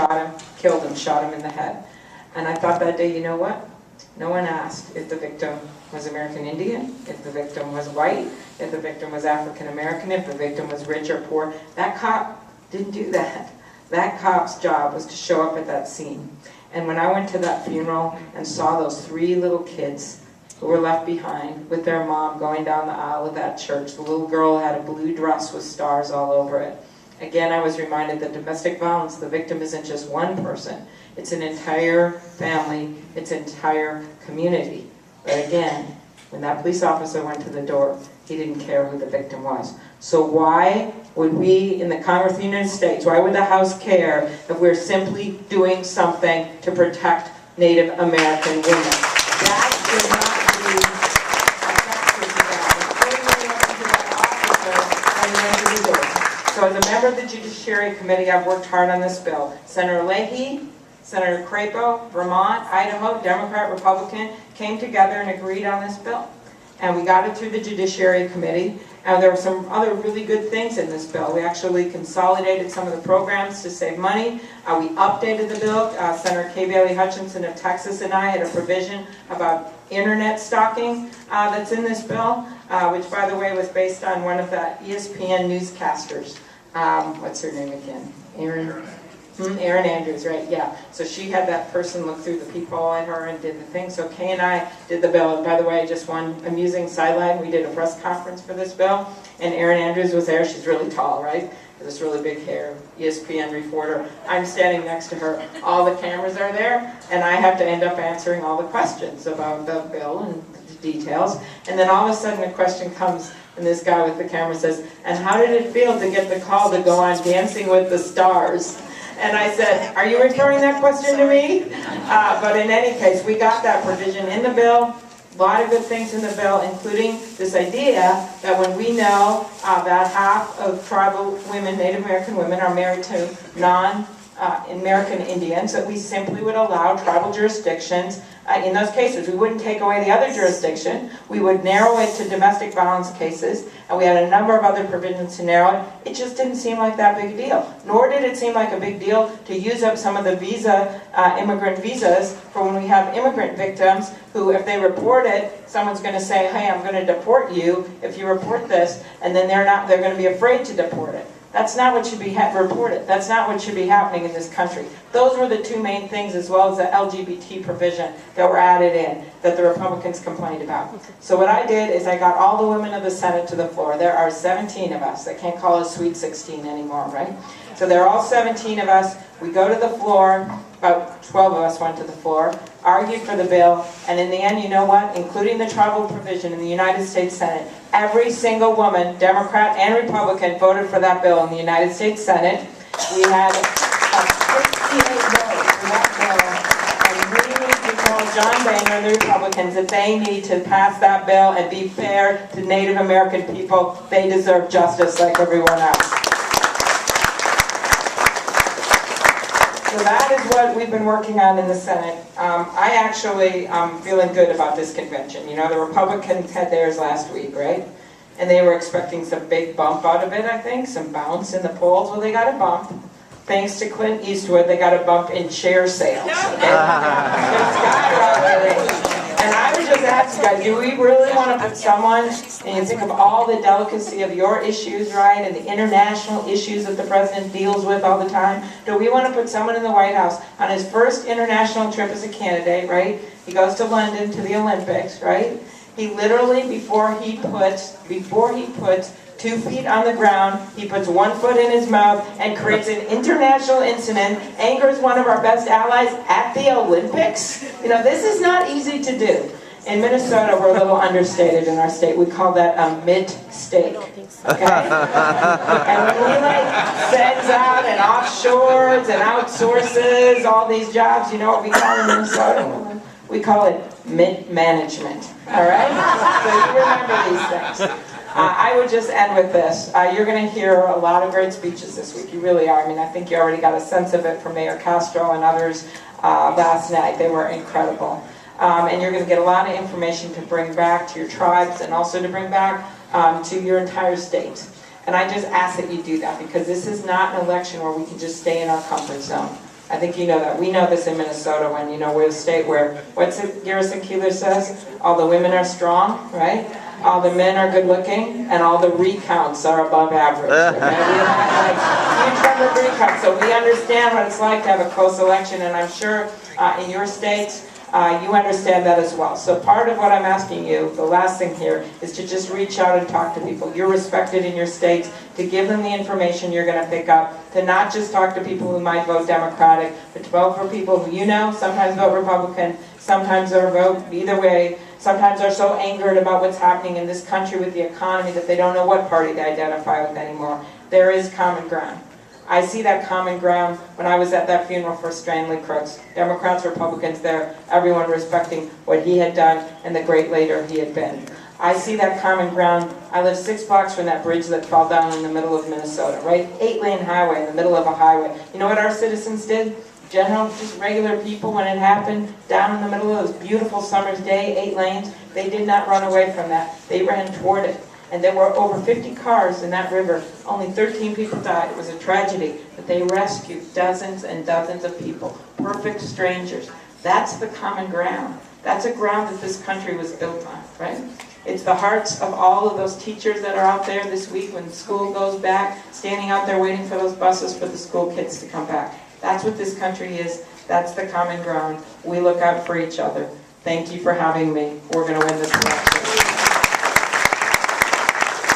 shot him, killed him, shot him in the head. And I thought that day, you know what? No one asked if the victim was American Indian, if the victim was white, if the victim was African American, if the victim was rich or poor. That cop didn't do that. That cop's job was to show up at that scene. And when I went to that funeral and saw those 3 little kids who were left behind with their mom going down the aisle of that church, the little girl had a blue dress with stars all over it. Again, I was reminded that domestic violence, the victim isn't just one person. It's an entire family, it's an entire community. But again, when that police officer went to the door, he didn't care who the victim was. So why would we in the Congress of the United States, why would the House care if we're simply doing something to protect Native American women? That should not be a factor to that. So as a member of the Judiciary Committee, I've worked hard on this bill. Senator Leahy, Senator Crapo, Vermont, Idaho, Democrat, Republican, came together and agreed on this bill. And we got it through the Judiciary Committee. And there were some other really good things in this bill. We actually consolidated some of the programs to save money. We updated the bill. Senator Kay Bailey Hutchinson of Texas and I had a provision about internet stalking that's in this bill, which, by the way, was based on one of the ESPN newscasters. What's her name again? Erin Andrews, right, yeah. So she had that person look through the peephole at her and did the thing. So Kay and I did the bill. And by the way, just one amusing sideline, we did a press conference for this bill, and Erin Andrews was there. She's really tall, right? This really big hair, ESPN reporter. I'm standing next to her. All the cameras are there, and I have to end up answering all the questions about the bill and the details. And then all of a sudden a question comes, and this guy with the camera says, "And how did it feel to get the call to go on Dancing with the Stars?" And I said, "Are you referring that question to me?" But in any case, we got that provision in the bill. A lot of good things in the bill, including this idea that when we know that half of tribal women, Native American women, are married to non-American Indians, that we simply would allow tribal jurisdictions in those cases. We wouldn't take away the other jurisdiction. We would narrow it to domestic violence cases, and we had a number of other provisions to narrow it. It just didn't seem like that big a deal. Nor did it seem like a big deal to use up some of the immigrant visas for when we have immigrant victims who, if they report it, someone's going to say, "Hey, I'm going to deport you if you report this," and then they're going to be afraid to deport it. That's not what should be reported. That's not what should be happening in this country. Those were the 2 main things, as well as the LGBT provision that were added in that the Republicans complained about. So what I did is I got all the women of the Senate to the floor. There are 17 of us. They can't call us Sweet 16 anymore, right? So there are all 17 of us. We go to the floor. About 12 of us went to the floor, argued for the bill, and in the end, you know what? Including the tribal provision in the United States Senate, every single woman, Democrat and Republican, voted for that bill in the United States Senate. We had 68 votes for that bill, and we need to tell John Boehner and the Republicans that they need to pass that bill and be fair to Native American people. They deserve justice like everyone else. So that is what we've been working on in the Senate. I actually am feeling good about this convention. You know, the Republicans had theirs last week, right? And they were expecting some big bump out of it, I think, some bounce in the polls. Well, they got a bump. Thanks to Clint Eastwood, they got a bump in share sales. Okay? And I would just ask you guys, do we really want to put someone, and you think of all the delicacy of your issues, right, and the international issues that the president deals with all the time, do we want to put someone in the White House on his first international trip as a candidate, right? He goes to London to the Olympics, right? He literally, before he puts 2 feet on the ground, he puts 1 foot in his mouth and creates an international incident, angers one of our best allies at the Olympics. You know, this is not easy to do. In Minnesota, we're a little understated in our state. We call that a mid-stake. Okay? And when he sends out and offshores and outsources all these jobs, you know what we call in Minnesota? We call it mid-management. All right? So you remember these things. I would just end with this. You're going to hear a lot of great speeches this week. You really are. I mean, I think you already got a sense of it from Mayor Castro and others last night. They were incredible. And you're going to get a lot of information to bring back to your tribes and also to bring back to your entire state. And I just ask that you do that, because this is not an election where we can just stay in our comfort zone. I think you know that. We know this in Minnesota when, we're a state where, what's it Garrison Keillor says? All the women are strong, right? All the men are good looking, and all the recounts are above average. Okay? We have huge number of recounts, so we understand what it's like to have a close election, and I'm sure in your states, you understand that as well. So part of what I'm asking you, the last thing here, is to just reach out and talk to people. You're respected in your states, to give them the information you're going to pick up, to not just talk to people who might vote Democratic, but to vote for people who sometimes vote Republican, sometimes they'll vote either way, sometimes they're so angered about what's happening in this country with the economy that they don't know what party they identify with anymore. There is common ground. I see that common ground when I was at that funeral for Stanley Crooks. Democrats, Republicans there, everyone respecting what he had done and the great leader he had been. I see that common ground. I live 6 blocks from that bridge that fell down in the middle of Minnesota, right? 8-lane highway in the middle of a highway. You know what our citizens did? General, just regular people, when it happened, down in the middle of this beautiful summer's day, 8 lanes, they did not run away from that. They ran toward it. And there were over 50 cars in that river. Only 13 people died. It was a tragedy. But they rescued dozens and dozens of people. Perfect strangers. That's the common ground. That's a ground that this country was built on, right? It's the hearts of all of those teachers that are out there this week when school goes back, standing out there waiting for those buses for the school kids to come back. That's what this country is. That's the common ground. We look out for each other. Thank you for having me. We're going to win this election.